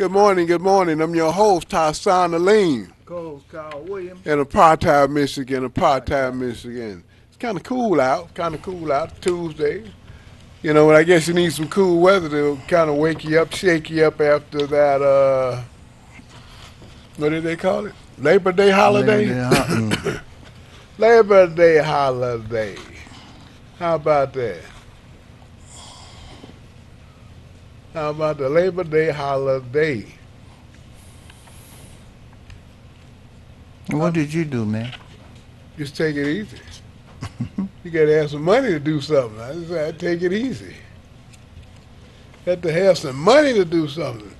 Good morning, good morning. I'm your host, Tarsana Lean, Co-host Carl Williams. in Apartheid, Michigan. It's kind of cool out, Tuesday. You know, I guess you need some cool weather to kind of wake you up, shake you up after that, what did they call it? Labor Day Labor holiday? Day hunting. Labor Day holiday. How about that? How about the Labor Day holiday? What did you do, man? Just take it easy. You got to have some money to do something. I just said, take it easy. Got to have some money to do something.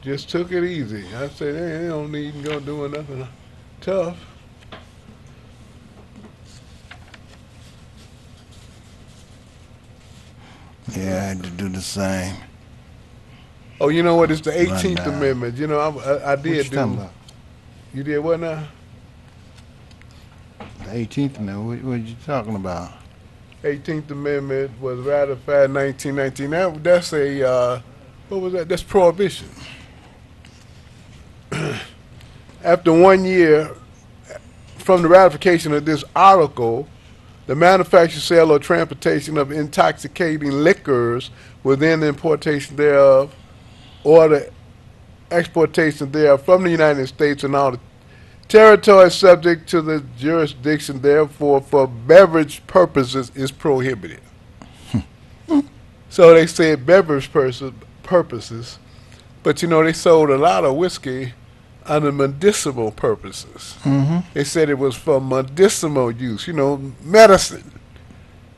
Just took it easy. I said, hey, they don't need to go doing nothing tough. Yeah, I had to do the same. Oh, you know what? It's the 18th Rundown. Amendment. You know, I What you did talking do. about? You did what now? The 18th Amendment. What you talking about? 18th Amendment was ratified in 1919. That's a, what was that? That's prohibition. After 1 year from the ratification of this article, the manufacture, sale, or transportation of intoxicating liquors within the importation thereof or the exportation thereof from the United States and all the territories subject to the jurisdiction therefore for beverage purposes is prohibited. So they said beverage purposes, but you know they sold a lot of whiskey under medicinal purposes. Mm-hmm. They said it was for medicinal use, you know, medicine.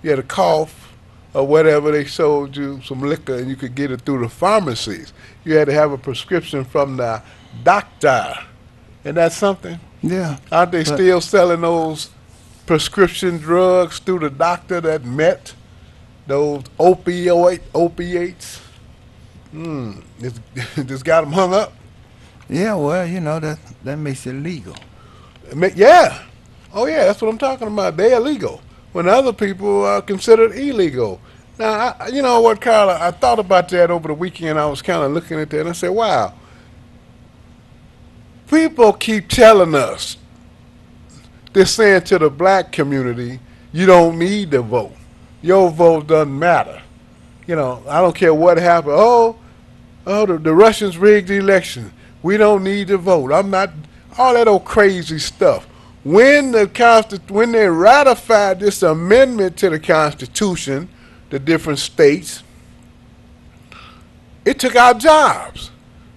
You had a cough or whatever, they sold you some liquor and you could get it through the pharmacies. You had to have a prescription from the doctor. And that's something. Yeah. Aren't they But- still selling those prescription drugs through the doctor that met those opiates? It's, just got them hung up. Yeah, well, you know, that makes it legal. Yeah. Oh, yeah, that's what I'm talking about. They're illegal when other people are considered illegal. Now, you know what, Carla? I thought about that over the weekend. I was kind of looking at that and I said, wow, people keep telling us, they're saying to the black community, you don't need to vote. Your vote doesn't matter. You know, I don't care what happened. The Russians rigged the election. We don't need to vote. I'm not, all that old crazy stuff. When they ratified this amendment to the Constitution, the different states, it took our jobs.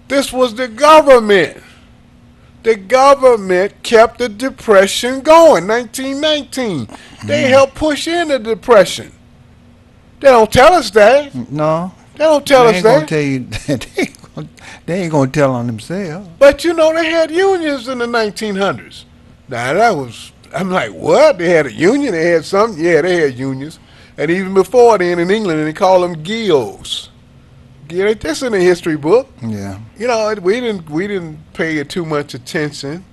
This was the government. The government kept the Depression going, 1919. They helped push in the Depression. They don't tell us that. No. They don't tell They us ain't gonna that. tell you that. They ain't gonna tell on themselves. But you know, they had unions in the 1900s. Now that was, I'm like, what? They had a union? They had something? Yeah, they had unions. And even before then in England, they called them guilds. Yeah, that's in the history book. Yeah. You know, we didn't pay it too much attention,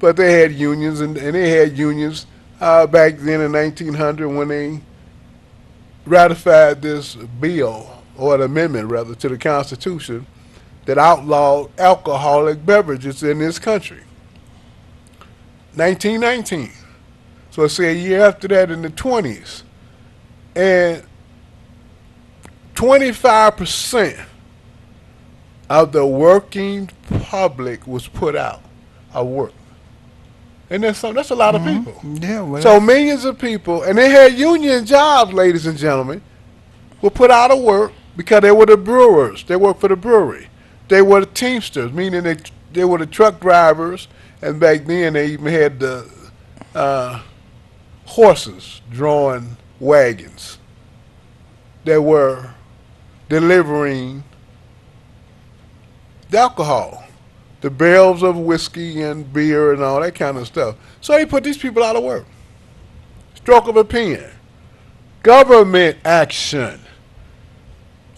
but they had unions, and they had unions back then in 1900 when they ratified this bill, or an amendment rather, to the Constitution that outlawed alcoholic beverages in this country. 1919. So let's say a year after that in the 20s. And 25% of the working public was put out of work. And that's a lot of people. Yeah, well, So millions of people, and they had union jobs, ladies and gentlemen, were put out of work because they were the brewers. They worked for the brewery. They were the teamsters, meaning they were the truck drivers, and back then they even had the horses drawing wagons that were delivering the alcohol, the barrels of whiskey and beer and all that kind of stuff. So they put these people out of work. Stroke of a pen. Government action.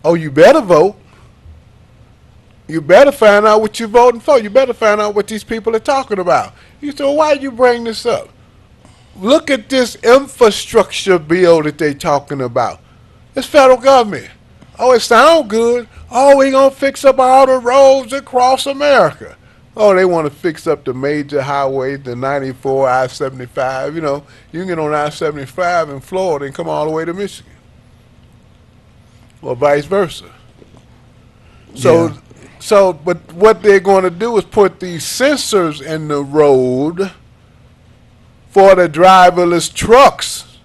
Oh, you better vote. You better find out what you're voting for. You better find out what these people are talking about. You say, well, why you bring this up? Look at this infrastructure bill that they're talking about. It's federal government. Oh, it sounds good. Oh, we gonna fix up all the roads across America. Oh, they want to fix up the major highways, the 94, I-75. You know, you can get on I-75 in Florida and come all the way to Michigan, or vice versa. Yeah. But what they're going to do is put these sensors in the road for the driverless trucks.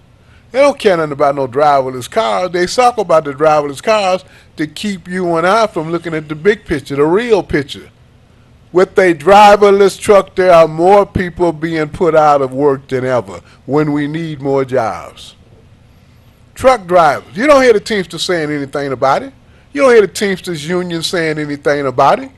They don't care nothing about no driverless cars. They talk about the driverless cars to keep you and I from looking at the big picture, the real picture. With a driverless truck, there are more people being put out of work than ever when we need more jobs. Truck drivers, you don't hear the Teamsters saying anything about it. You don't hear the Teamsters Union saying anything about it.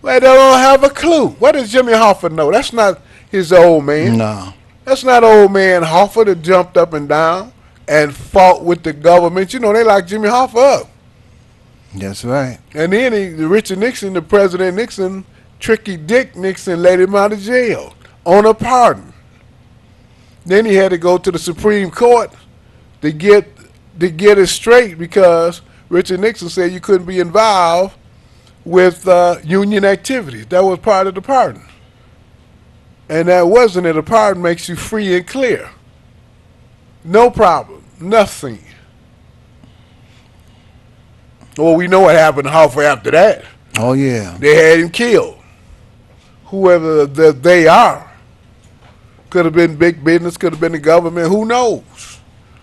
Well, they don't have a clue. What does Jimmy Hoffa know? That's not his old man. No. That's not old man Hoffa that jumped up and down and fought with the government. You know, they locked Jimmy Hoffa up. That's right. And then Richard Nixon, the President Nixon, Tricky Dick Nixon, let him out of jail on a pardon. Then he had to go to the Supreme Court to get it straight because Richard Nixon said you couldn't be involved with union activities. That was part of the pardon. And that wasn't it. A pardon makes you free and clear. No problem. Nothing. Well, we know what happened to Hoffa after that. Oh, yeah. They had him killed. Whoever they are. Could have been big business, could have been the government, who knows?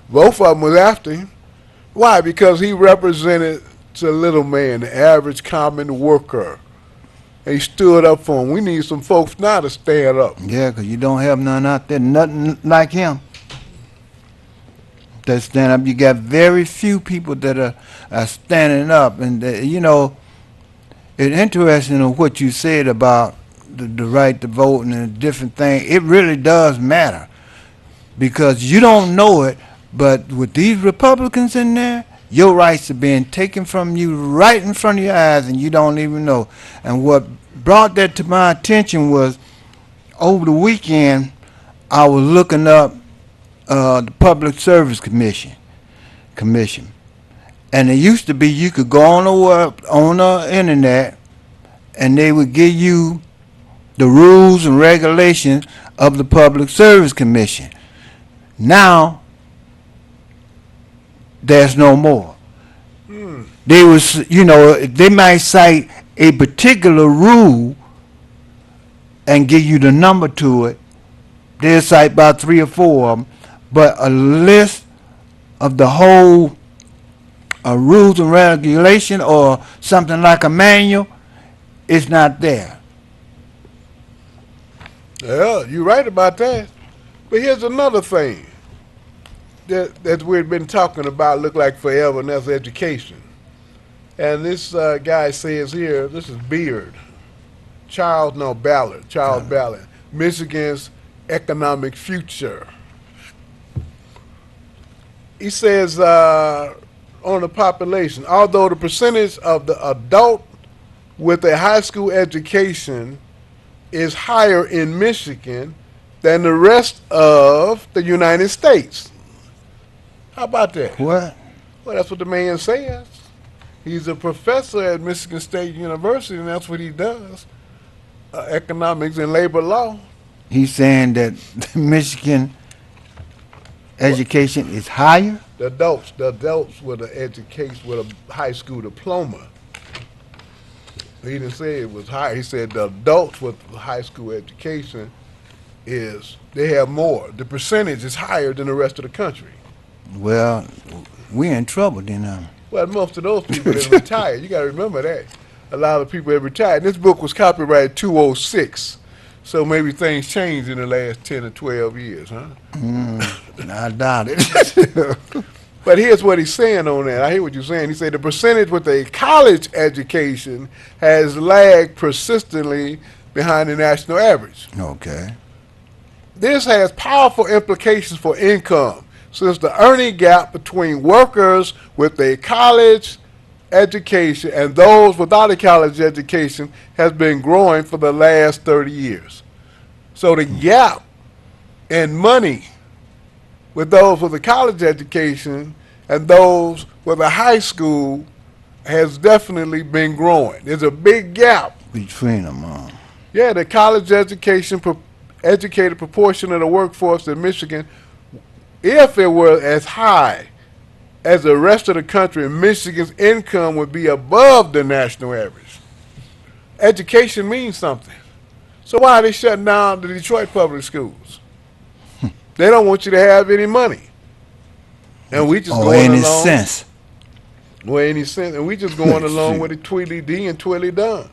Both of them was after him. Why? Because he represented the little man, the average common worker. And he stood up for him. We need some folks now to stand up. Yeah, 'cause you don't have none out there, nothing like him. That stand up. You got very few people that are standing up. And, you know, it's interesting of what you said about the right to vote and the different things. It really does matter because you don't know it, but with these Republicans in there, your rights are being taken from you right in front of your eyes and you don't even know. And what brought that to my attention was over the weekend, I was looking up the Public Service Commission. And it used to be you could go on the internet and they would give you the rules and regulations of the Public Service Commission. Now, there's no more. They was, you know, they might cite a particular rule and give you the number to it. They'll cite about 3 or 4 of them, but a list of the whole rules and regulation or something like a manual is not there. Yeah, you're right about that. But here's another thing that we've been talking about, look like forever, and that's education. And this guy says here, this is Beard, Charles Ballard, Michigan's economic future. He says on the population, although the percentage of the adult with a high school education is higher in Michigan than the rest of the United States. How about that? What? Well, that's what the man says. He's a professor at Michigan State University, and that's what he does, economics and labor law. He's saying that Michigan education is higher? The adults with an education, with a high school diploma. He didn't say it was higher. He said the adults with high school education they have more. The percentage is higher than the rest of the country. Well, we're in trouble then. Well, most of those people have retired. You got to remember that. A lot of people have retired. This book was copyrighted 206, so maybe things changed in the last 10 or 12 years, huh? I doubt it. But here's what he's saying on that. I hear what you're saying. He said the percentage with a college education has lagged persistently behind the national average. Okay. This has powerful implications for income, since the earning gap between workers with a college education and those without a college education has been growing for the last 30 years. So the gap in money with those with a college education and those with a high school has definitely been growing. There's a big gap. Between them, Yeah, the college educated proportion of the workforce in Michigan, if it were as high as the rest of the country, Michigan's income would be above the national average. Education means something. So why are they shutting down the Detroit public schools? They don't want you to have any money. And we just or going any along. sense. Well, any sense. And we just going along with the Tweety D and Twilly done.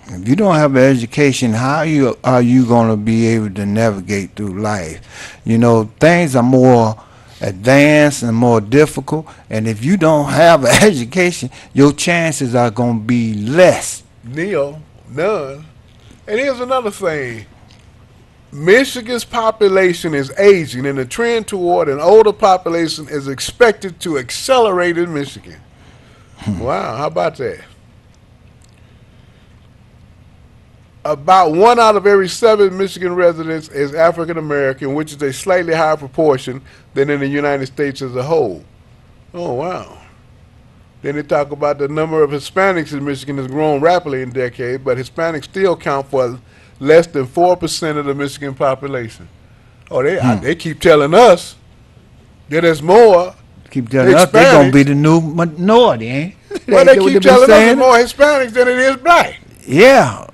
If you don't have an education, how are you going to be able to navigate through life? You know, things are more advanced and more difficult, and if you don't have an education, your chances are going to be less. None. And here's another thing. Michigan's population is aging, and the trend toward an older population is expected to accelerate in Michigan. Wow, how about that? About 1 out of every 7 Michigan residents is African American, which is a slightly higher proportion than in the United States as a whole. Oh, wow. Then they talk about the number of Hispanics in Michigan has grown rapidly in decades, but Hispanics still count for less than 4% of the Michigan population. Oh, they keep telling us that there's more. Keep telling us they're going to be the new minority, ain't it? Well, they keep telling us there's more Hispanics than it is black. Yeah.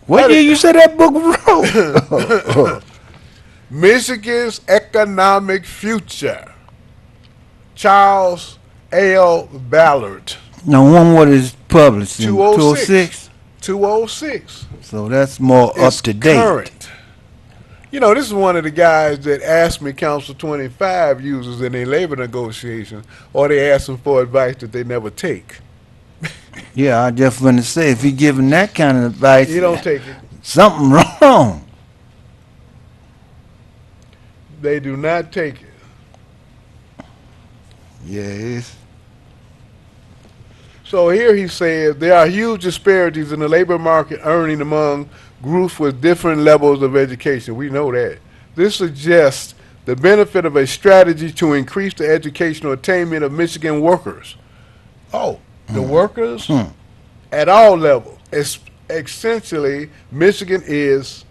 What year you say that book wrote? Michigan's Economic Future. Charles L. Ballard. Now, when what is published in 206. 206. So that's more It's up to date. Current. You know, this is one of the guys that asked me Council 25 uses in their labor negotiations, or they ask them for advice that they never take. Yeah, I just want to say, if he giving that kind of advice, You don't take it. something wrong. They do not take it. Yeah, it's So here he says there are huge disparities in the labor market earning among groups with different levels of education. We know that. This suggests the benefit of a strategy to increase the educational attainment of Michigan workers. Oh, the workers at all levels. Essentially, Michigan is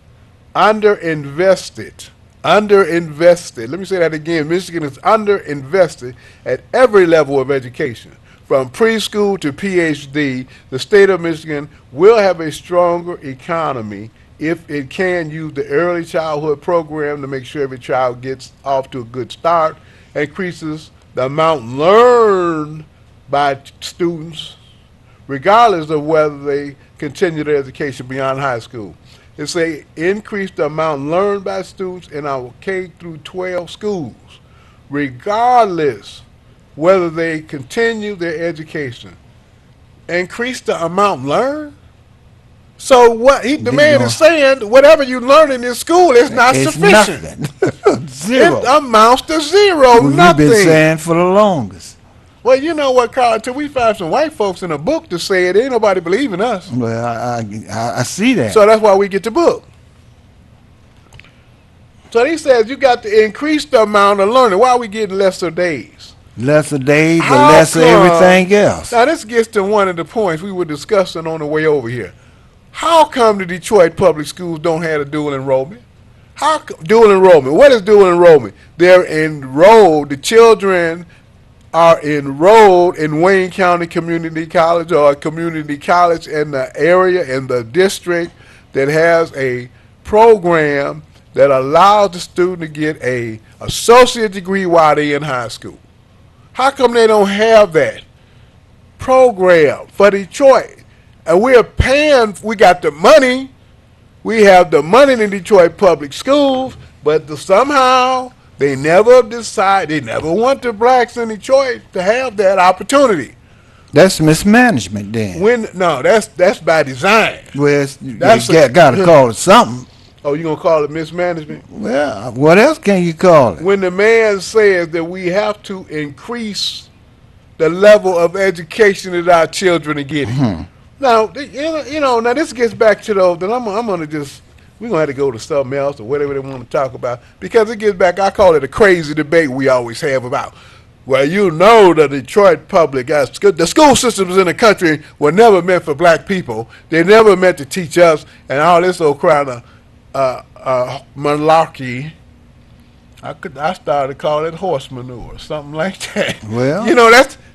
underinvested. Underinvested. Let me say that again. Michigan is underinvested at every level of education. From preschool to PhD, the state of Michigan will have a stronger economy if it can use the early childhood program to make sure every child gets off to a good start, increases the amount learned by students, regardless of whether they continue their education beyond high school. It's a increase the amount learned by students in our K through 12 schools, regardless whether they continue their education. Increase the amount learned? So what the man is saying, whatever you learn in this school is not sufficient. Nothing. Zero. It amounts to zero, nothing. We've been saying for the longest. Well, you know what, Carl, until we find some white folks in a book to say it, ain't nobody believing us. Well, I see that. So that's why we get the book. So he says you got to increase the amount of learning. Why are we getting lesser days? Lesser days, but How lesser come- everything else. Now this gets to one of the points we were discussing on the way over here. How come the Detroit public schools don't have a dual enrollment? Dual enrollment. What is dual enrollment? They're enrolled, the children are enrolled in Wayne County Community College or a community college in the area, in the district that has a program that allows the student to get a associate degree while they're in high school. How come they don't have that program for Detroit? And we're paying, we got the money, we have the money in Detroit public schools, but somehow they never decide, they never want the blacks in Detroit to have that opportunity. That's mismanagement then. No, that's by design. Well, That's you got to call it something. Oh, you gonna call it mismanagement? Well, what else can you call it? When the man says that we have to increase the level of education that our children are getting. Now, now this gets back to those, then I'm gonna just, we're gonna have to go to something else or whatever they want to talk about, because it gets back, I call it a crazy debate we always have about Well, you know the Detroit public, the school systems in the country were never meant for black people. They never meant to teach us, and all this old crowd of malarkey. I started calling it horse manure, something like that. Well,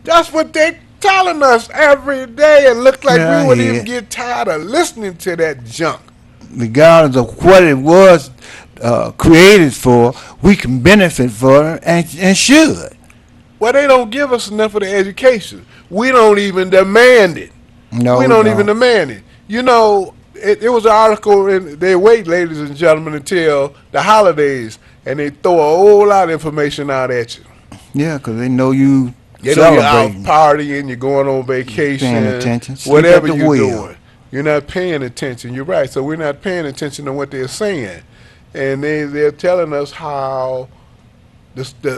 That's what they telling us every day, and look like yeah, we I wouldn't hear even it. get tired of listening to that junk. Regardless of what it was created for, we can benefit for it and should. Well, they don't give us enough of the education. We don't even demand it. No, We we don't even don't. demand it. It was an article, and they wait, ladies and gentlemen, until the holidays, and they throw a whole lot of information out at you. Yeah, 'cause they know you You know, you're out celebrating, partying, you're going on vacation, paying attention, sleep whatever at the you're wheel. doing. You're not paying attention. You're right. So we're not paying attention to what they're saying, and they're telling us how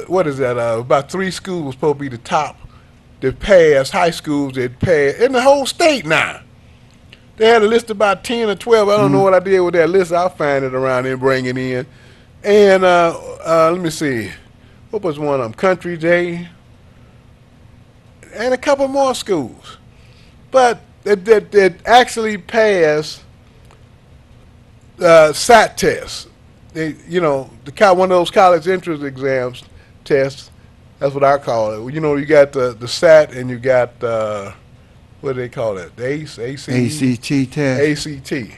what is that? About 3 schools supposed to be the top that pass, high schools that pass in the whole state now. They had a list about 10 or 12. I don't know what I did with that list. I'll find it around and bring it in. And let me see. What was one of them? Country Day. And a couple more schools. But that actually passed SAT tests. One of those college entrance exams tests. That's what I call it. You got the SAT and you got what do they call it? The ACE, ACT test. ACT.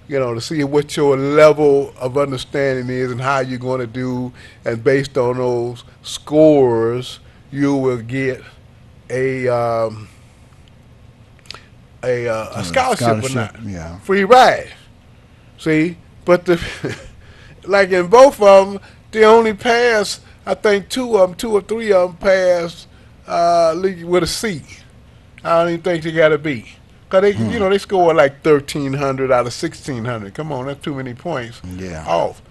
To see what your level of understanding is and how you're going to do, and based on those scores, you will get a scholarship or not. Yeah. Free ride. See, but like in both of them, they only pass. I think 2 or 3 of them pass with a C. I don't even think they got a B. Cause they score like 1,300 out of 1,600. Come on, that's too many points Yeah. off.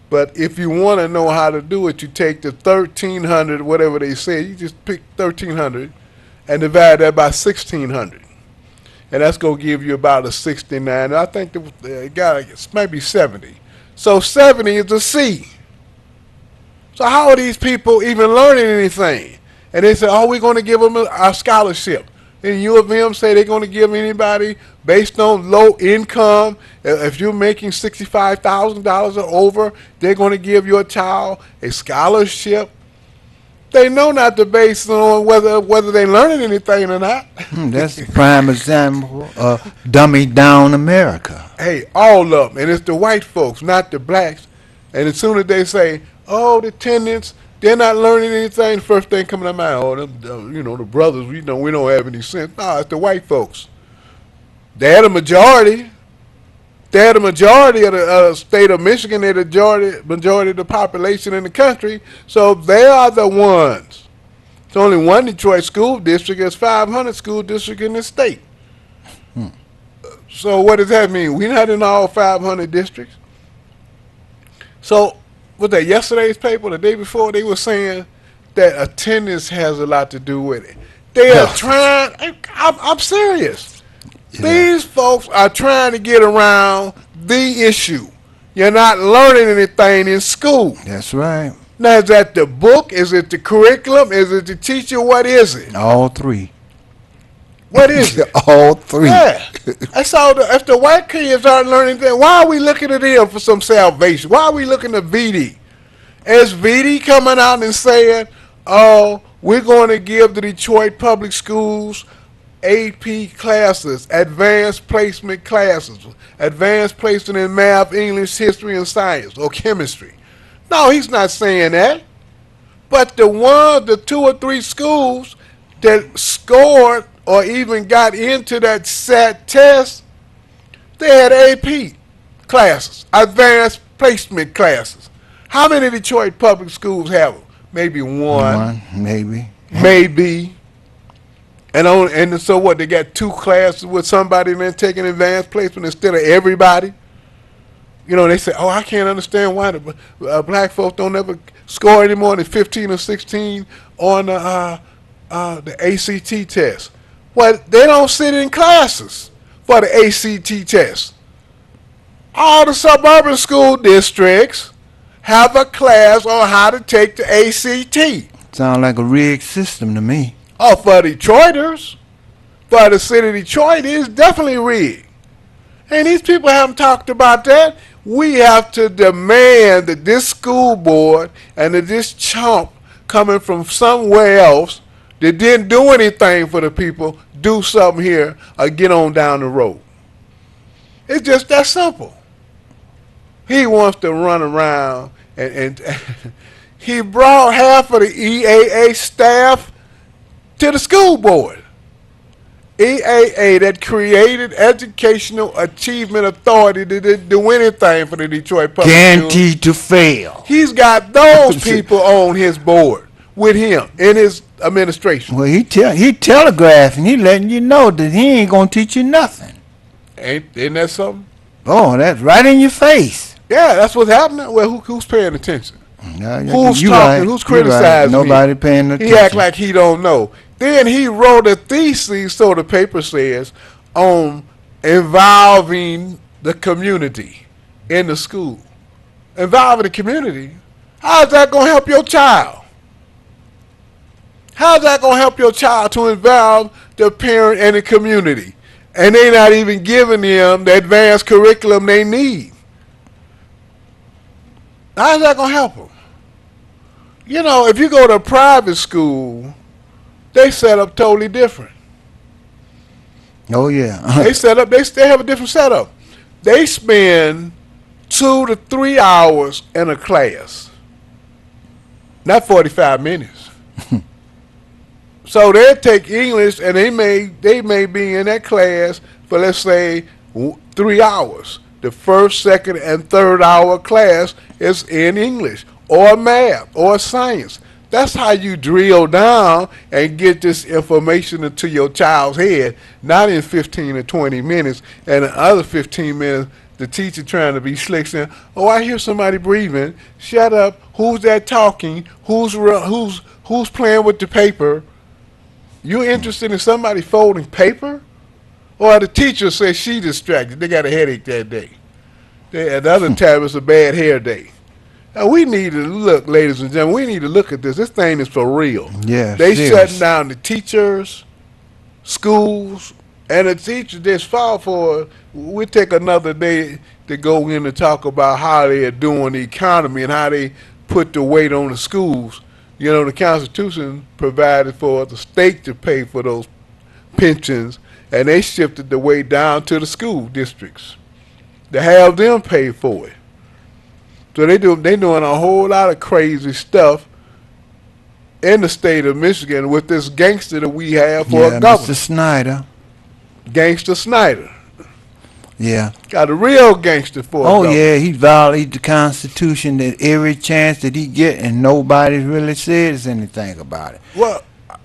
But if you want to know how to do it, you take the 1,300, whatever they say, you just pick 1,300 and divide that by 1,600. And that's going to give you about a 69. I think it might be 70. So 70 is a C. So how are these people even learning anything? And they say, oh, we're going to give them a scholarship. And U of M say they're going to give anybody based on low income. If you're making $65,000 or over, they're going to give your child a scholarship. They know not to base on whether they're learning anything or not. That's a prime example of dummy down America. Hey, all of them. And it's the white folks, not the blacks. And as soon as they say, oh, the attendance, they're not learning anything, first thing coming to mind, oh, the brothers, we don't have any sense. No, it's the white folks. They're the majority. They're the majority of the state of Michigan. They're the majority of the population in the country. So they are the ones. It's only one Detroit school district. There's 500 school districts in the state. So what does that mean? We're not in all 500 districts. So was that yesterday's paper, the day before, they were saying that attendance has a lot to do with it. They are trying, I'm serious. Yeah. These folks are trying to get around the issue. You're not learning anything in school. That's right. Now, is that the book? Is it the curriculum? Is it the teacher? What is it? All 3. What is it? All 3. Yeah. That's all. If the white kids aren't learning that, why are we looking at them for some salvation? Why are we looking at VD? Is VD coming out and saying, oh, we're going to give the Detroit public schools AP classes, advanced placement classes, advanced placement in math, English, history, and science, or chemistry? No, he's not saying that. But the 2 or 3 schools that scored or even got into that SAT test, they had AP classes, advanced placement classes. How many Detroit public schools have them? Maybe one. Maybe. Maybe. And so what, they got 2 classes with somebody and then taking advanced placement instead of everybody? They say, oh, I can't understand why the black folks don't ever score any more than 15 or 16 on the ACT test. Well, they don't sit in classes for the ACT test. All the suburban school districts have a class on how to take the ACT. Sound like a rigged system to me. Oh, for Detroiters, for the city of Detroit, it is definitely rigged. And these people haven't talked about that. We have to demand that this school board and that this chump coming from somewhere else that didn't do anything for the people do something here or get on down the road. It's just that simple. He wants to run around and he brought half of the EAA staff to the school board. EAA, that created Educational Achievement Authority, that didn't do anything for the Detroit Public Schools. Guaranteed to fail. He's got those people on his board with him in his administration. Well, he telegraphing, he letting you know that he ain't gonna teach you nothing. Isn't that something? Oh, that's right in your face. Yeah, that's what's happening. Well, who's paying attention? Yeah, Who's you talking? right, Who's you right. criticizing Nobody me? paying attention. He act like he don't know. Then he wrote a thesis, so the paper says, on involving the community in the school. Involving the community? How's that going to help your child? How's that going to help your child to involve the parent and the community? And they're not even giving them the advanced curriculum they need. How's that going to help them? You know, if you go to a private school, they set up totally different. Oh yeah. They have a different setup. They spend 2 to 3 hours in a class, not 45 minutes. So they'll take English and they may be in that class for, let's say, 3 hours. The first, second, and third hour class is in English or math or science. That's how you drill down and get this information into your child's head, not in 15 or 20 minutes, and the other 15 minutes the teacher trying to be slick saying, oh, I hear somebody breathing. Shut up. Who's that talking? Who's playing with the paper? You interested in somebody folding paper? Or the teacher says she distracted. They got a headache that day. At the other time, it's a bad hair day. Now, we need to look, ladies and gentlemen, we need to look at this. This thing is for real. Yeah, they serious. shutting down the teachers, schools, and the teachers just fall for it. We'll take another day to go in and talk about how they are doing the economy and how they put the weight on the schools. You know, the Constitution provided for the state to pay for those pensions, and they shifted the weight down to the school districts to have them pay for it. So they doing a whole lot of crazy stuff in the state of Michigan with this gangster that we have for a governor. Mr. Snyder. Gangster Snyder. Yeah. Got a real gangster for a governor. Yeah, he violated the Constitution at every chance that he get, and nobody really says anything about it. Well,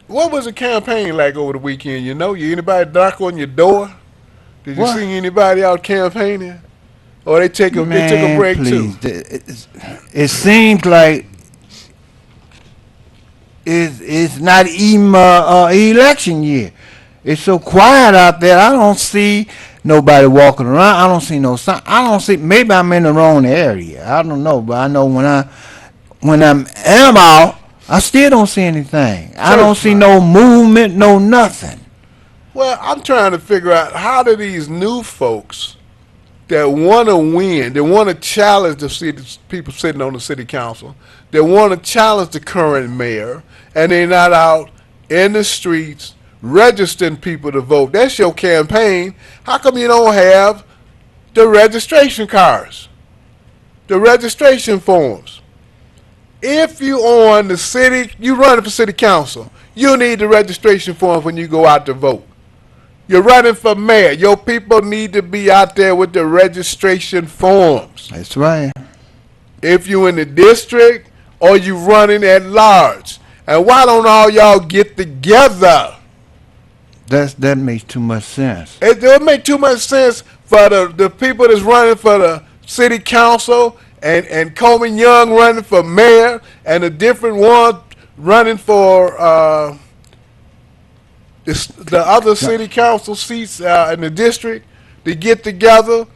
what was the campaign like over the weekend? You know, anybody knock on your door? Did you see anybody out campaigning? Or they took a break please. too? It seems like it's not even election year. It's so quiet out there. I don't see nobody walking around. I don't see no sign. I don't see. Maybe I'm in the wrong area. I don't know. But I know when I'm out, I still don't see anything. I don't see no movement, no nothing. Well, I'm trying to figure out how do these new folks that want to win, that want to challenge the people sitting on the city council, that want to challenge the current mayor, and they're not out in the streets registering people to vote. That's your campaign. How come you don't have the registration cards, the registration forms? If you on the city, you running for city council, you need the registration forms when you go out to vote. You're running for mayor. Your people need to be out there with the registration forms. That's right. If you in the district or you running at large. And why don't all y'all get together? That makes too much sense. It would make too much sense for the people that's running for the city council and Coleman Young running for mayor and the different ones running for the other city council seats in the district to get together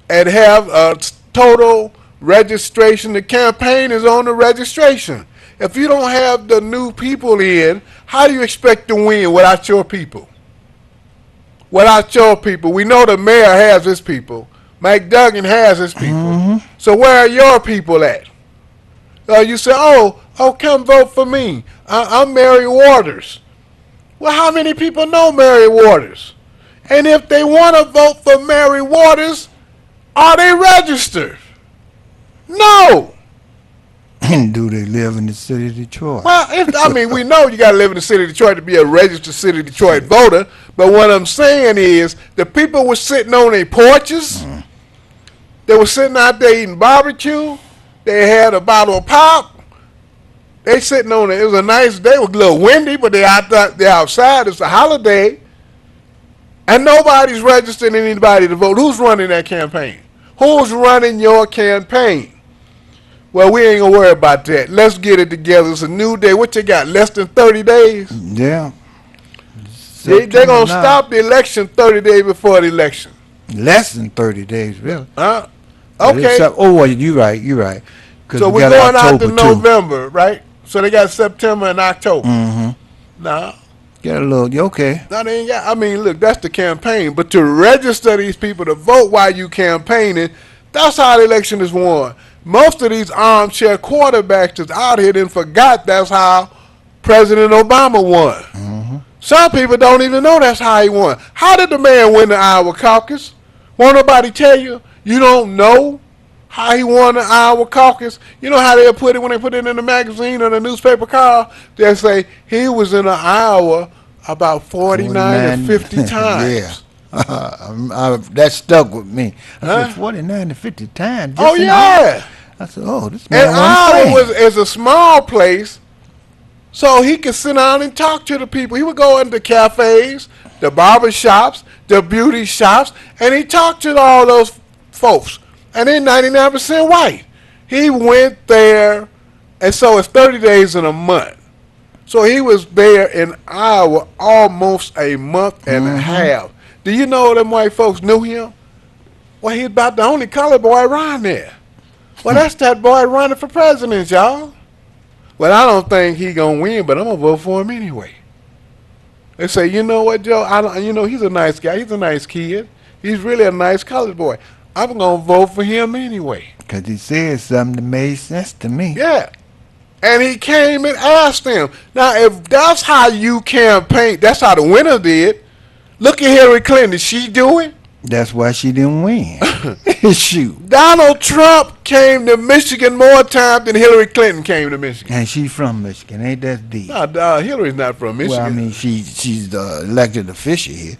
and have a total registration. The campaign is on the registration. If you don't have the new people in, how do you expect to win without your people? Without your people. We know the mayor has his people. Mike Duggan has his people. So where are your people at? You say, oh, come vote for me. I'm Mary Waters. Well, how many people know Mary Waters? And if they want to vote for Mary Waters, are they registered? No. Do they live in the city of Detroit? Well, we know you got to live in the city of Detroit to be a registered city of Detroit voter. But what I'm saying is the people were sitting on their porches. They were sitting out there eating barbecue. They had a bottle of pop. They sitting on it. It was a nice day. It was a little windy, but they're outside. It's a holiday. And nobody's registering anybody to vote. Who's running that campaign? Who's running your campaign? Well, we ain't going to worry about that. Let's get it together. It's a new day. What you got, less than 30 days? Yeah. They're going to stop the election 30 days before the election. Less than 30 days, really. Okay. Well, you're right. So we're going out to November, right? So they got September and October. Nah. Get a little, okay. No, they ain't got, look, that's the campaign. But to register these people to vote while you campaigning, that's how the election is won. Most of these armchair quarterbacks that's out here then forgot that's how President Obama won. Some people don't even know that's how he won. How did the man win the Iowa caucus? Won't nobody tell you? You don't know how he won the Iowa caucus? You know how they'll put it when they put it in the magazine or the newspaper car? They'll say he was in Iowa about 49 to 50 times. Yeah. That stuck with me. I said 49 to 50 times. Oh, yeah. I said, this man and Iowa is a small place, so he could sit down and talk to the people. He would go into cafes, the barber shops, the beauty shops, and he talked to all those folks. And they're 99% white. He went there, and so it's 30 days in a month. So he was there in Iowa almost a month and a half. Do you know them white folks knew him? Well, he's about the only colored boy around there. Well, that's that boy running for president, y'all. Well, I don't think he gonna win, but I'm gonna vote for him anyway. They say, you know what, Joe? He's a nice guy. He's a nice kid. He's really a nice colored boy. I'm gonna vote for him anyway. Because he said something that made sense to me. Yeah. And he came and asked them. Now, if that's how you campaign, that's how the winner did. Look at Hillary Clinton. Did she do it? That's why she didn't win. Shoot. Donald Trump came to Michigan more times than Hillary Clinton came to Michigan. And she's from Michigan. Ain't that deep? No, Hillary's not from Michigan. Well, she's the elected official here.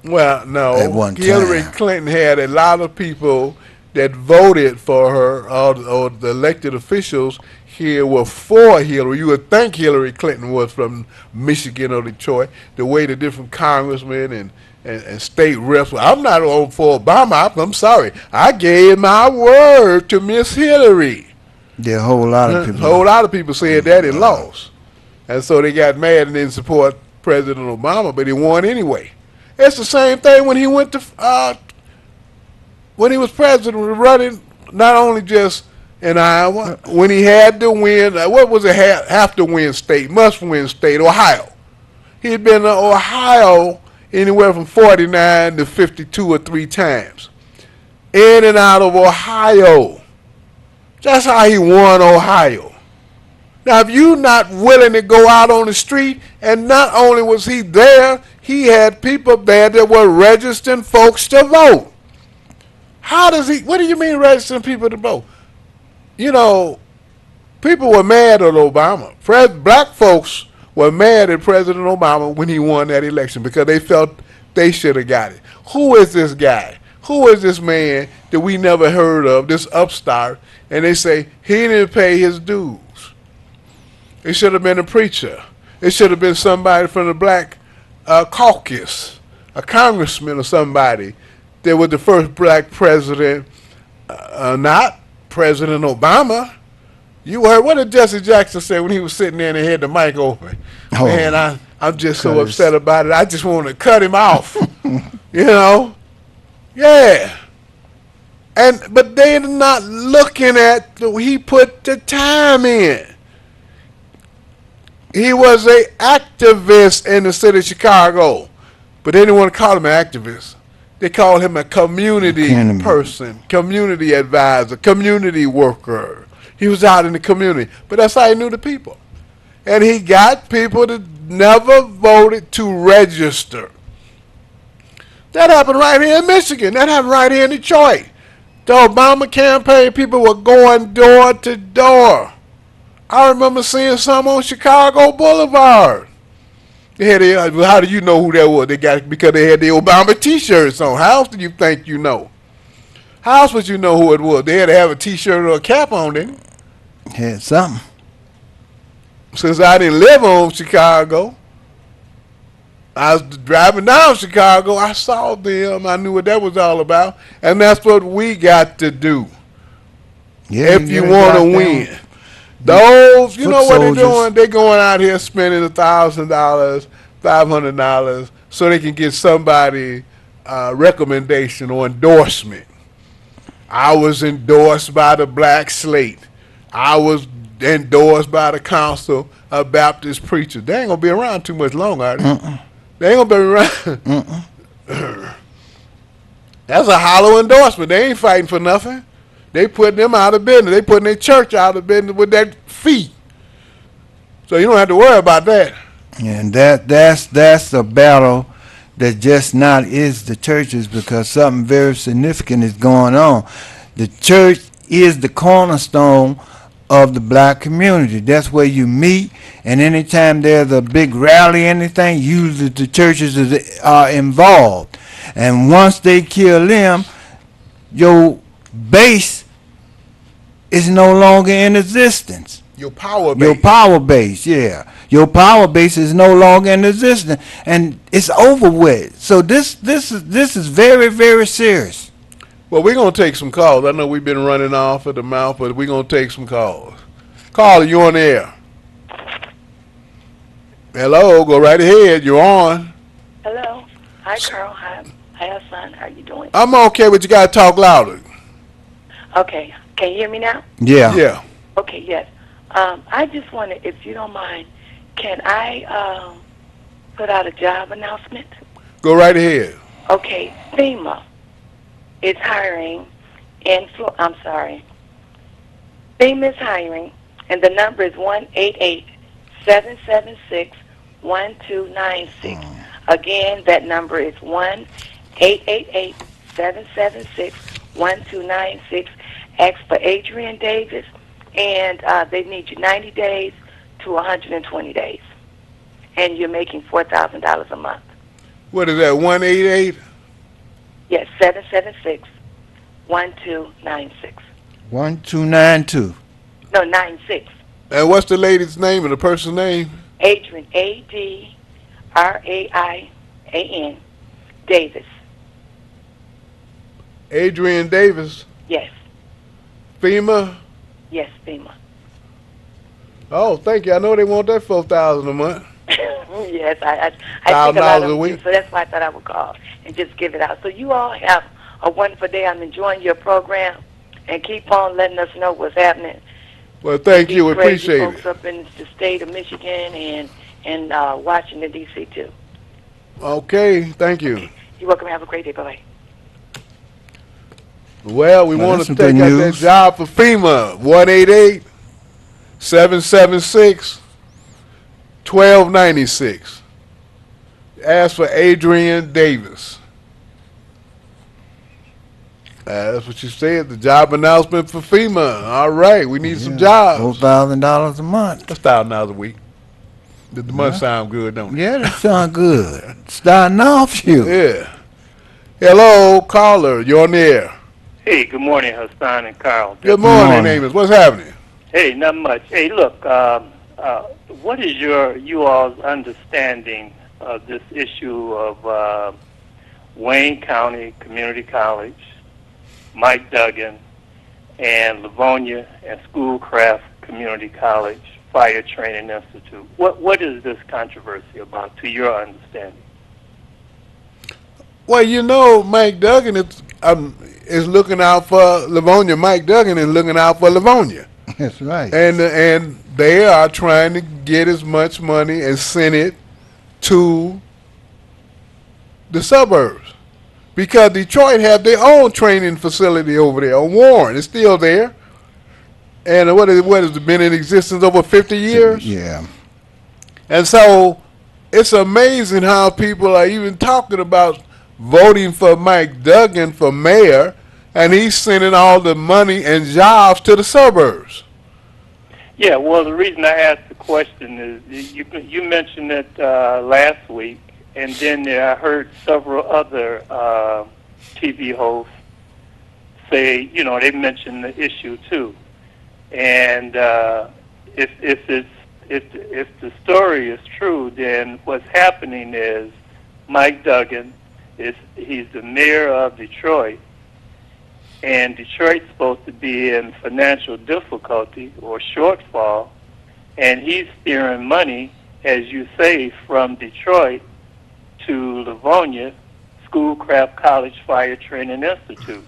Well, no. At one Hillary time. Clinton had a lot of people that voted for her, or the elected officials here were for Hillary. You would think Hillary Clinton was from Michigan or Detroit, the way the different congressmen and state reps. I'm not on for Obama. I'm sorry. I gave my word to Miss Hillary. There are a whole lot of people. A whole lot of people said that and lost. And so they got mad and didn't support President Obama, but he won anyway. It's the same thing when he went to, when he was president, running not only just in Iowa, when he had to win, what was it, have to win state, must win state, Ohio. He had been to Ohio anywhere from 49 to 52 or 3 times. In and out of Ohio. That's how he won Ohio. Now, if you're not willing to go out on the street, and not only was he there, he had people there that were registering folks to vote. What do you mean registering people to vote? You know, people were mad at Obama. Black folks were mad at President Obama when he won that election because they felt they should have got it. Who is this guy? Who is this man that we never heard of, this upstart? And they say he didn't pay his dues. It should have been a preacher. It should have been somebody from the black caucus, a congressman or somebody that was the first black president, not President Obama. You heard, what did Jesse Jackson say when he was sitting there and he had the mic open? Oh, man, I'm just so upset about it. I just want to cut him off. You know? Yeah. But they're not looking at he put the time in. He was a activist in the city of Chicago, but they didn't want to call him an activist. They called him a community Kenneman. person, community advisor, community worker. He was out in the community, but that's how he knew the people. And he got people that never voted to register. That happened right here in Michigan. That happened right here in Detroit. The Obama campaign people were going door to door. I remember seeing some on Chicago Boulevard. They had how do you know who that was? They got it because they had the Obama T-shirts on. How else do you think you know? How else would you know who it was? They had to have a T-shirt or a cap on, didn't they? Had something. Since I didn't live on Chicago, I was driving down Chicago. I saw them. I knew what that was all about, and that's what we got to do Yeah, if you gotta want go to out there win. Those, you foot know what they're soldiers. doing? They're going out here spending $1,000, $500, so they can get somebody recommendation or endorsement. I was endorsed by the Black Slate. I was endorsed by the Council of Baptist Preachers. They ain't gonna be around too much longer, are they? They ain't gonna be around. That's a hollow endorsement. They ain't fighting for nothing. They putting them out of business. They putting their church out of business with that fee. So you don't have to worry about that. And that's a battle that just not is the churches, because something very significant is going on. The church is the cornerstone of the black community. That's where you meet, and anytime there's a big rally, anything, usually the churches are involved. And once they kill them, your base is no longer in existence. Your power base. Your power base, yeah. Your power base is no longer in existence, and it's over with. So this is very, very serious. Well, we're going to take some calls. I know we've been running off at the mouth, but we're going to take some calls. Caller, you on the air. Hello, go right ahead. You're on. Hello. Hi, Carl. Hi, Hassan. How you doing? I'm okay, but you got to talk louder. Okay. Can you hear me now? Yeah. Yeah. Okay, yes. I just wanted, if you don't mind, can I put out a job announcement? Go right ahead. Okay, FEMA is hiring FEMA is hiring, and the number is 1-888-776-1296. Again, that number is 1-888-776-1296. Ask for Adrian Davis, and they need you 90 days to 120 days. And you're making $4,000 a month. What is that, 188? Yes, 776-1296. 1292. No, 96. And what's the lady's name and the person's name? Adrian, A-D-R-A-I-A-N, Davis. Adrian Davis. Yes, FEMA. yes, FEMA. Oh, thank you. I know they want that $4,000 a month. Yes, I think a $1,000 lot of a them week. do, so that's why I thought I would call and just give it out. So you all have a wonderful day. I'm enjoying your program, and keep on letting us know what's happening. Well, thank you. We These crazy appreciate folks it. up in the state of Michigan and Washington, D.C. too. Okay, thank you. You're welcome. Have a great day. Bye-bye. Well, we Well, want that's to some take good out that news. job for FEMA. 1-888-776-1296. Ask for Adrian Davis. That's what you said, the job announcement for FEMA. All right, we need some jobs. $4,000 a month. That's $1,000 a week. Does the month sound good, don't it? Yeah, that sound good. Starting off you. Yeah. Hello, caller. You're on the air. Hey, good morning, Hassan and Carl. Good morning, morning. Amos. What's happening? Hey, not much. Hey, look, what is you all's understanding of this issue of Wayne County Community College, Mike Duggan, and Livonia and Schoolcraft Community College Fire Training Institute? What is this controversy about, to your understanding? Well, you know, Mike Duggan is looking out for Livonia. Mike Duggan is looking out for Livonia. That's right. And they are trying to get as much money and send it to the suburbs because Detroit have their own training facility over there on Warren. It's still there, and what has it been in existence over 50 years? Yeah. And so it's amazing how people are even talking about voting for Mike Duggan for mayor, and he's sending all the money and jobs to the suburbs. Yeah, well, the reason I asked the question is you mentioned it last week, and then I heard several other TV hosts say, they mentioned the issue too. And if the story is true, then what's happening is Mike Duggan he's the mayor of Detroit. And Detroit's supposed to be in financial difficulty or shortfall, and he's steering money, as you say, from Detroit to Livonia, Schoolcraft College Fire Training Institute,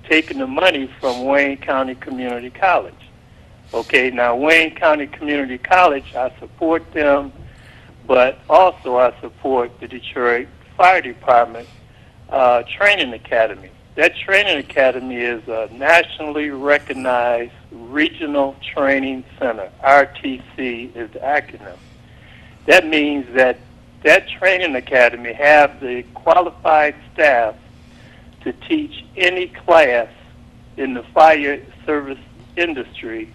taking the money from Wayne County Community College. Okay, now Wayne County Community College, I support them, but also I support the Detroit Fire Department Training Academy. That training academy is a nationally recognized regional training center. RTC is the acronym. That means that training academy have the qualified staff to teach any class in the fire service industry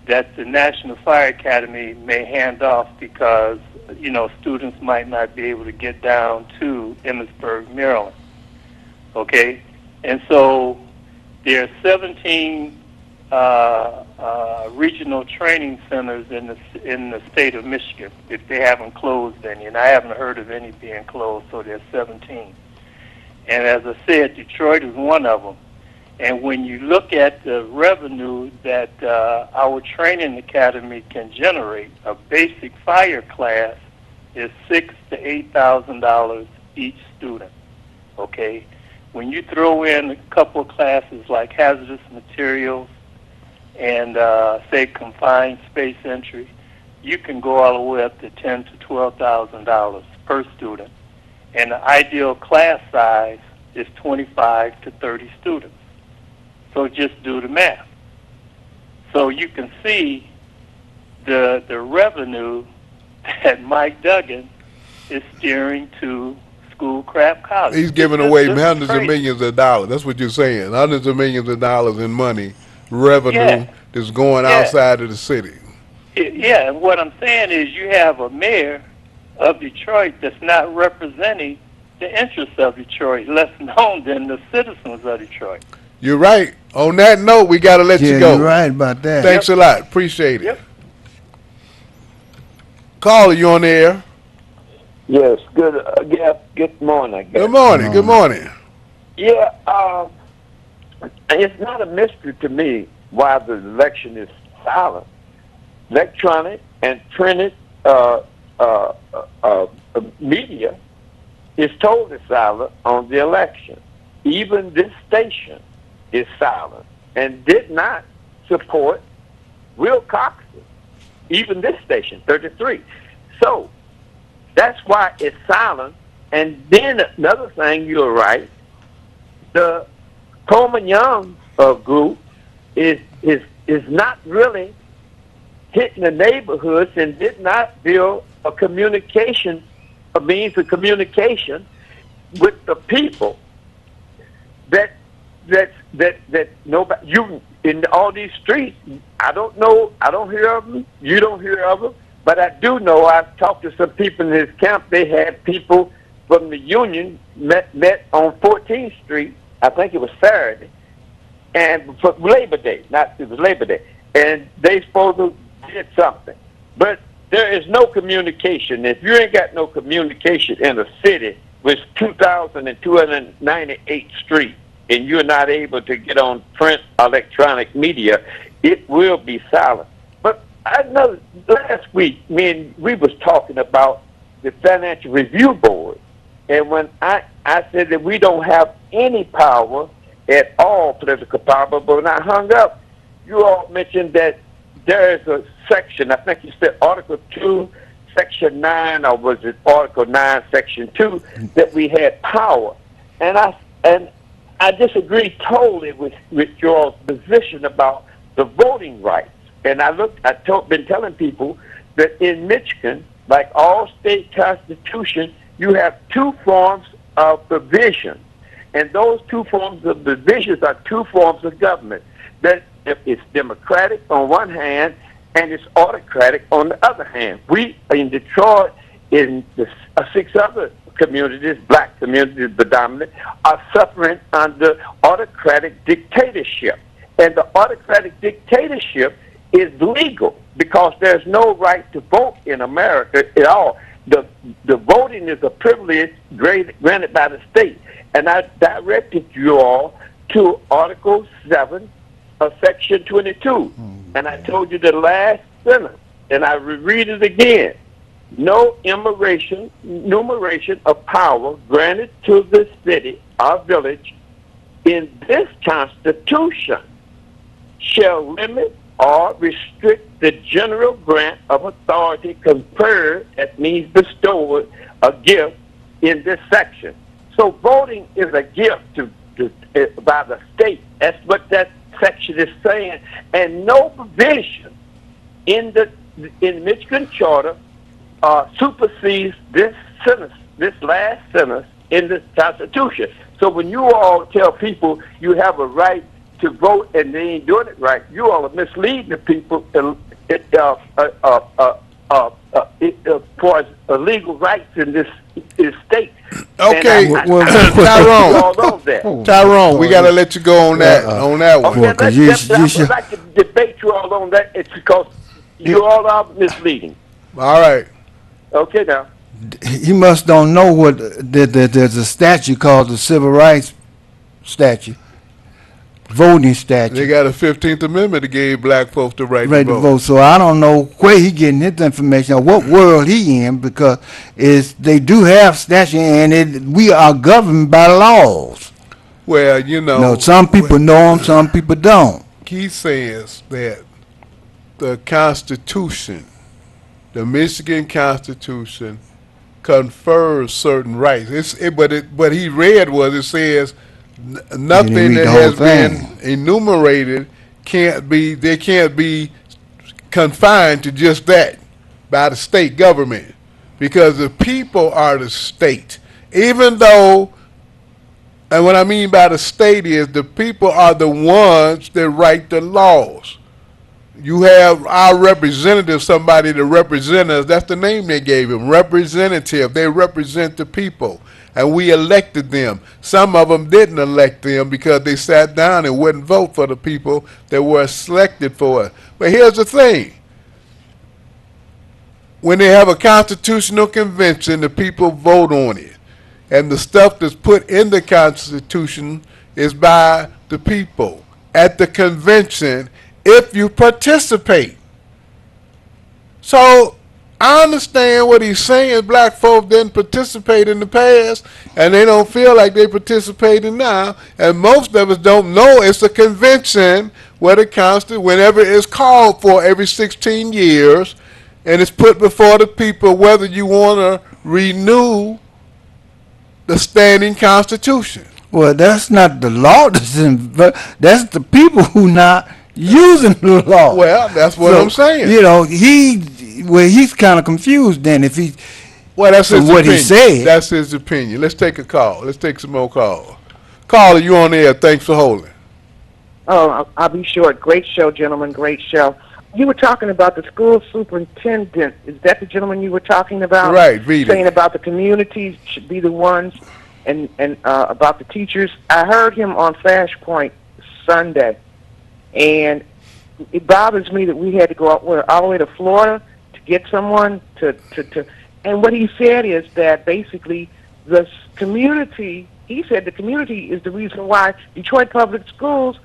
that the National Fire Academy may hand off because, students might not be able to get down to Emmitsburg, Maryland. Okay? And so there are 17 regional training centers in the state of Michigan, if they haven't closed any, and I haven't heard of any being closed, so there's 17. And as I said, Detroit is one of them. And when you look at the revenue that our training academy can generate, a basic fire class is $6,000 to $8,000 each student. Okay. When you throw in a couple of classes like hazardous materials and, say, confined space entry, you can go all the way up to $10,000 to $12,000 per student. And the ideal class size is 25 to 30 students. So just do the math. So you can see the revenue that Mike Duggan is steering to Schoolcraft College. He's giving away hundreds of millions of dollars. That's what you're saying. Hundreds of millions of dollars in money, revenue that's going outside of the city. Yeah, and what I'm saying is you have a mayor of Detroit that's not representing the interests of Detroit, less known than the citizens of Detroit. You're right. On that note, we got to let you go. You're right about that. Thanks a lot. Appreciate it. Yep. Caller, you on the air? Yes, good morning, I guess. Good morning. Good morning. Yeah, it's not a mystery to me why the election is silent. Electronic and printed media is totally silent on the election. Even this station is silent and did not support Will Coxon. Even this station, 33. So that's why it's silent. And then another thing, you're right, the Coleman Young group is not really hitting the neighborhoods and did not build a means of communication with the people that nobody, you in all these streets, I don't know, I don't hear of them, you don't hear of them, but I do know, I've talked to some people in this camp, they had people from the union met on 14th Street, I think it was Saturday, and for Labor Day, it was Labor Day, and they supposed to did something. But there is no communication. If you ain't got no communication in a city with 2,298 streets, and you're not able to get on print electronic media, it will be silent. But I know last week, we was talking about the Financial Review Board, and when I said that we don't have any power at all, political power, but when I hung up, you all mentioned that there is a section, I think you said Article 2, Section 9, or was it Article 9, Section 2, that we had power. And I disagree totally with your position about the voting rights. And been telling people that in Michigan, like all state constitutions, you have two forms of provision. And those two forms of provisions are two forms of government. That it's democratic on one hand and it's autocratic on the other hand. We in Detroit, in the 6 other communities, black communities predominant, are suffering under autocratic dictatorship. And the autocratic dictatorship is legal because there's no right to vote in America at all. The voting is a privilege granted by the state. And I directed you all to Article 7 of Section 22. And I told you the last sentence, and I reread it again. No enumeration of power granted to the city or village in this Constitution shall limit or restrict the general grant of authority conferred, that means bestowed, a gift in this section. So voting is a gift by the state. That's what that section is saying. And no provision in the Michigan Charter supersedes this sentence, this last sentence in the Constitution. So when you all tell people you have a right to vote and they ain't doing it right, you all are misleading the people for legal rights in this state. Okay, Tyrone, we got to let you go on that one. Okay, I would like to debate you all on that. It's because you all are misleading. All right. Okay, now. He must don't know what there's a statute called the Civil Rights Statute, voting statute. They got a 15th Amendment that gave black folks the right to vote. So I don't know where he getting his information or what world he in, because they do have statute and we are governed by laws. Well, you know, some people know them, some people don't. He says that the Constitution, the Michigan Constitution, confers certain rights. What he read was, it says nothing that has been enumerated can't be confined to just that by the state government, because the people are the state. Even though, and what I mean by the state is the people are the ones that write the laws. You have our representative, somebody to represent us. That's the name they gave him, representative. They represent the people, and we elected them. Some of them didn't elect them because they sat down and wouldn't vote for the people that were selected for us. But here's the thing. When they have a constitutional convention, the people vote on it. And the stuff that's put in the Constitution is by the people at the convention, if you participate. So I understand what he's saying. Black folk didn't participate in the past, and they don't feel like they participating now. And most of us don't know it's a convention where the Constitution, whenever it's called for every 16 years, and it's put before the people whether you want to renew the standing Constitution. Well, that's not the law. That's the people who not using the law. Well, that's what I'm saying. You know, he's kind of confused then if he. Well, that's his what opinion. He said. That's his opinion. Let's take a call. Let's take some more calls. Caller, you on air? Thanks for holding. Oh, I'll be short. Great show, gentlemen. Great show. You were talking about the school superintendent. Is that the gentleman you were talking about? Right, Vita. Saying about the communities should be the ones, and about the teachers. I heard him on Flashpoint Sunday, and it bothers me that we had to go all the way to Florida to get someone to. And what he said is that basically the community. He said the community is the reason why Detroit public schools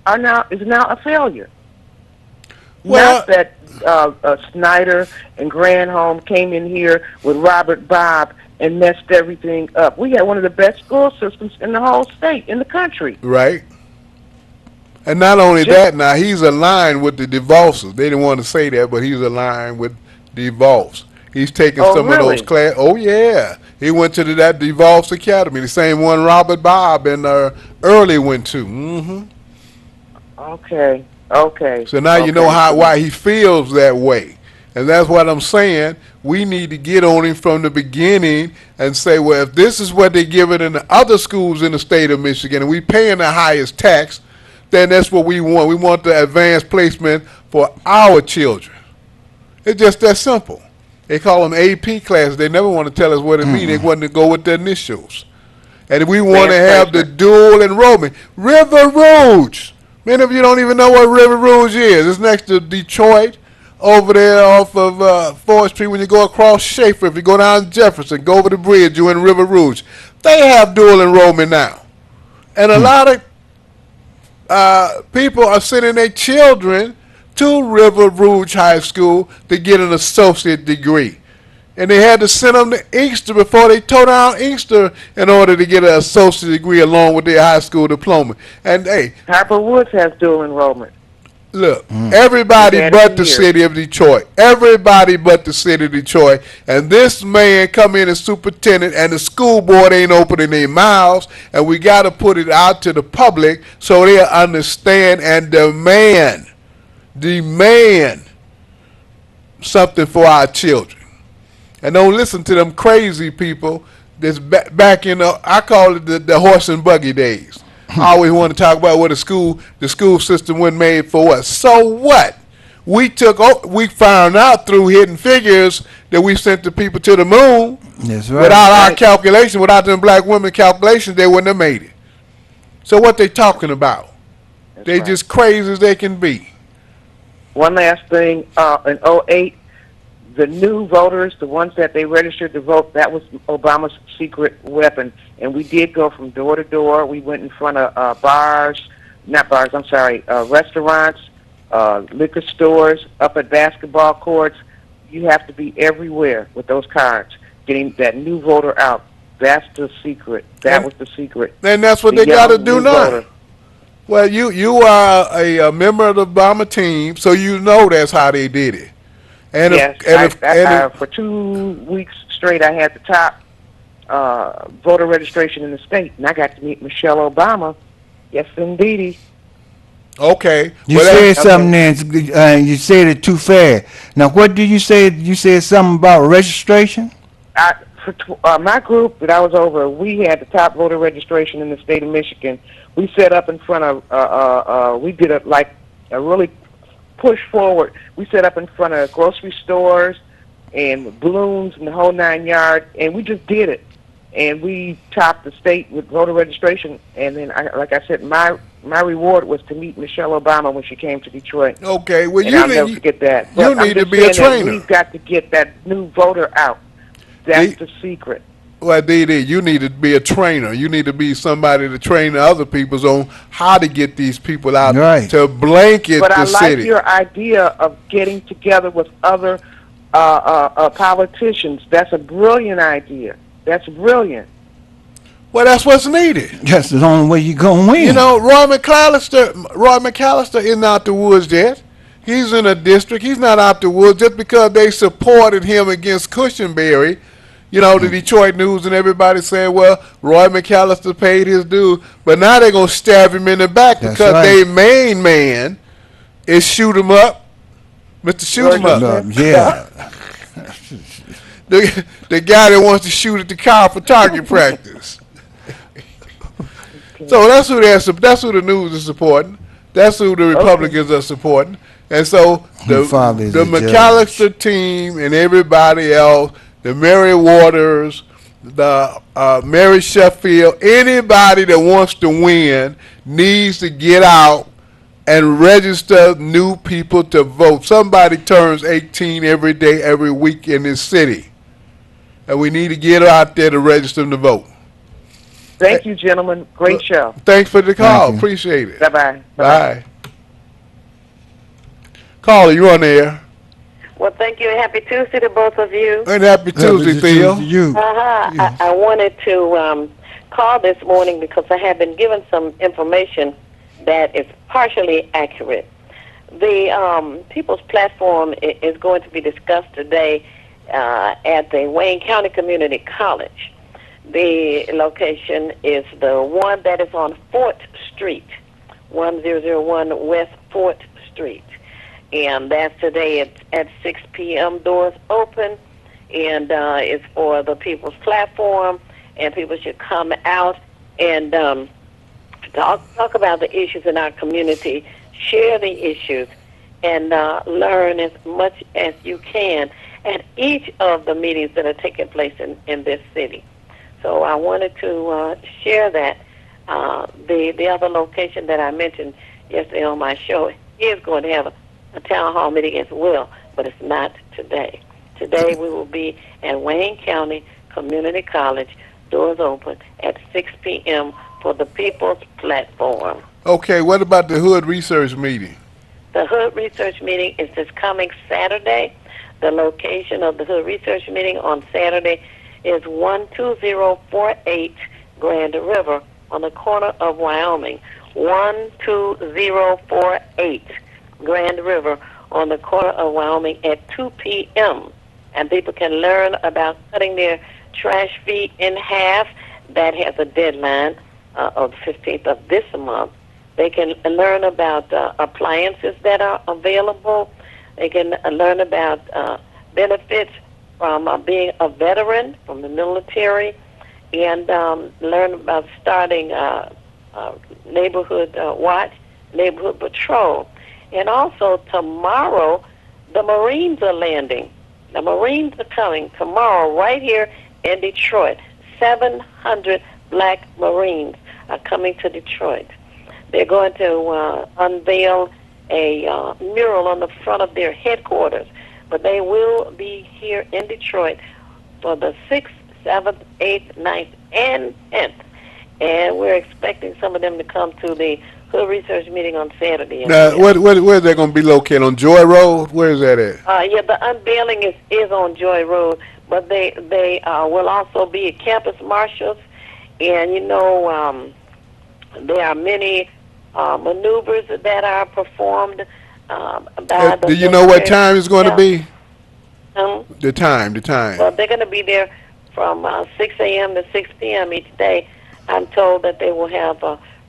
is now a failure. Well, not that Snyder and Granholm came in here with Robert Bob and messed everything up. We had one of the best school systems in the whole state, in the country. Right. And not only that, now he's aligned with the divorces. They didn't want to say that, but he's aligned with divorce. He's taking Oh, some of those really? class. Oh yeah, he went to that divorce academy, the same one Robert Bob and Early went to. Okay. Okay. So now you know Okay. why he feels that way. And that's what I'm saying. We need to get on him from the beginning and say, well, if this is what they give it in the other schools in the state of Michigan and we paying the highest tax, then that's what we want. We want the advanced placement for our children. It's just that simple. They call them AP classes. They never want to tell us what it means. They want to go with the initials. And we want to have the dual enrollment. River Rouge. Many of you don't even know what River Rouge is. It's next to Detroit, over there off of 4th Street when you go across Schaefer. If you go down Jefferson, go over the bridge, you're in River Rouge. They have dual enrollment now. And a lot of people are sending their children to River Rouge High School to get an associate degree. And they had to send them to Inkster before they tore down Inkster in order to get an associate degree along with their high school diploma. And hey, Harper Woods has dual enrollment. look, everybody We've had but it the for years. city of Detroit. Everybody but the city of Detroit. And this man come in as superintendent and the school board ain't opening their mouths. And we got to put it out to the public so they'll understand and demand something for our children. And don't listen to them crazy people that's back in I call it the horse and buggy days. I always want to talk about what the school system wasn't made for what. So what? We found out through Hidden Figures that we sent the people to the moon. That's right. Without our calculation, without them black women calculations, they wouldn't have made it. So what they talking about? They right. just crazy as they can be. One last thing, in '08, the new voters, the ones that they registered to vote, that was Obama's secret weapon. And we did go from door to door. We went in front of restaurants, liquor stores, up at basketball courts. You have to be everywhere with those cards, getting that new voter out. That's the secret. That was the secret. And that's what The they got to young do new now. voter. Well, you are a member of the Obama team, so you know that's how they did it. And Yes, for 2 weeks straight, I had the top voter registration in the state, and I got to meet Michelle Obama. Yes, indeedy. okay. You Well, said something, Nancy, you said it too fast. Now, what did you say? You said something about registration? My group that I was over, we had the top voter registration in the state of Michigan. We set up in front of, we did a really push forward. We set up in front of grocery stores and balloons and the whole 9 yards, and we just did it. And we topped the state with voter registration. And then, like I said, my reward was to meet Michelle Obama when she came to Detroit. Okay, well, And I'll never forget that. You But I'm need to just be a saying that trainer. We've got to get that new voter out. That's the secret. Well, DD, you need to be a trainer. You need to be somebody to train other people on how to get these people out Right. to blanket But the I like city. your idea of getting together with other politicians. That's a brilliant idea. That's brilliant. Well, that's what's needed. That's the only way you're going to win. You know, Roy McAllister isn't out the woods yet. He's in a district. He's not out the woods just because they supported him against Cushenberry. You know, the Detroit News and everybody said, well, Roy McAllister paid his due. But now they're going to stab him in the back That's because right. their main man is Shoot 'em Up. Mr. Shoot 'em Up. Yeah. The guy that wants to shoot at the car for target practice. So that's who the news is supporting. That's who the Republicans are supporting. And so the father is a McAllister team and everybody else, the Mary Waters, the Mary Sheffield, anybody that wants to win needs to get out and register new people to vote. Somebody turns 18 every day, every week in this city. And we need to get out there to register them to vote. Thank you, gentlemen. Great show. Thanks for the call. Thank you. Appreciate it. Bye-bye. Bye. Caller, you on the air. Well, thank you, and happy Tuesday to both of you. And happy Tuesday, Theo. You. Uh-huh. I wanted to call this morning because I have been given some information that is partially accurate. The People's Platform is going to be discussed today at the Wayne County Community College. The location is the one that is on 4th Street, 1001 West 4th Street. And that's today at 6 p.m. Doors open, and it's for the People's Platform, and people should come out and talk about the issues in our community, share the issues, and learn as much as you can at each of the meetings that are taking place in this city. So I wanted to share that. The other location that I mentioned yesterday on my show is going to have a town hall meeting as well, but it's not today. Today we will be at Wayne County Community College, doors open at 6 p.m. for the People's Platform. Okay, what about the Hood Research meeting? The Hood Research meeting is this coming Saturday. The location of the Hood Research meeting on Saturday is 12048 Grand River on the corner of Wyoming. 12048 Grand River on the corner of Wyoming at 2 p.m. And people can learn about cutting their trash fee in half. That has a deadline of the 15th of this month. They can learn about appliances that are available. They can learn about benefits from being a veteran from the military, and learn about starting neighborhood watch, neighborhood patrol. And also tomorrow, the Marines are landing. The Marines are coming tomorrow right here in Detroit. 700 black Marines are coming to Detroit. They're going to unveil a mural on the front of their headquarters, but they will be here in Detroit for the 6th, 7th, 8th, 9th, and 10th. And we're expecting some of them to come to the Hood Research meeting on Saturday. Now, where is that going to be located? On Joy Road? Where is that at? Yeah, the unveiling is on Joy Road, but they will also be at Campus Marshals. And, you know, there are many maneuvers that are performed by the do you know what time it's going to be? The time. Well, they're going to be there from 6 a.m. to 6 p.m. each day. I'm told that they will have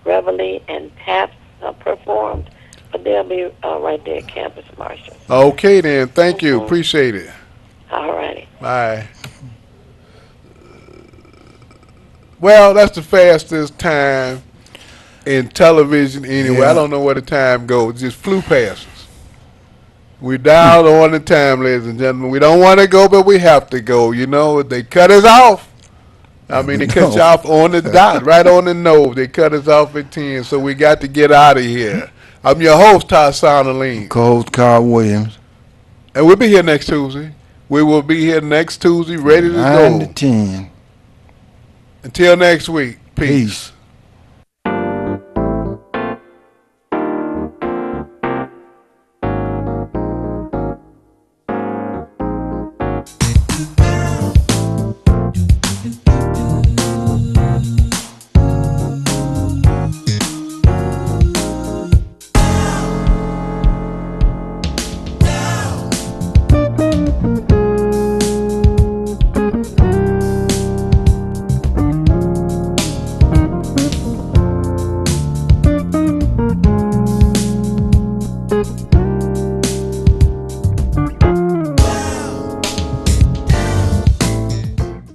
reveille and taps performed, but they'll be right there at Campus Marshall. Okay, then. Thank you. Appreciate it. All righty. Bye. Well, that's the fastest time in television anyway. Yeah. I don't know where the time goes. It just flew past us. We dialed on the time, ladies and gentlemen. We don't want to go, but we have to go. You know, they cut us off. I mean, they cut you off on the dot, right on the nose. They cut us off at 10, so we got to get out of here. I'm your host, Ty Aline. Co-host Carl Williams. And we'll be here next Tuesday. We will be here next Tuesday, ready to 9 go. to 10. Until next week, peace.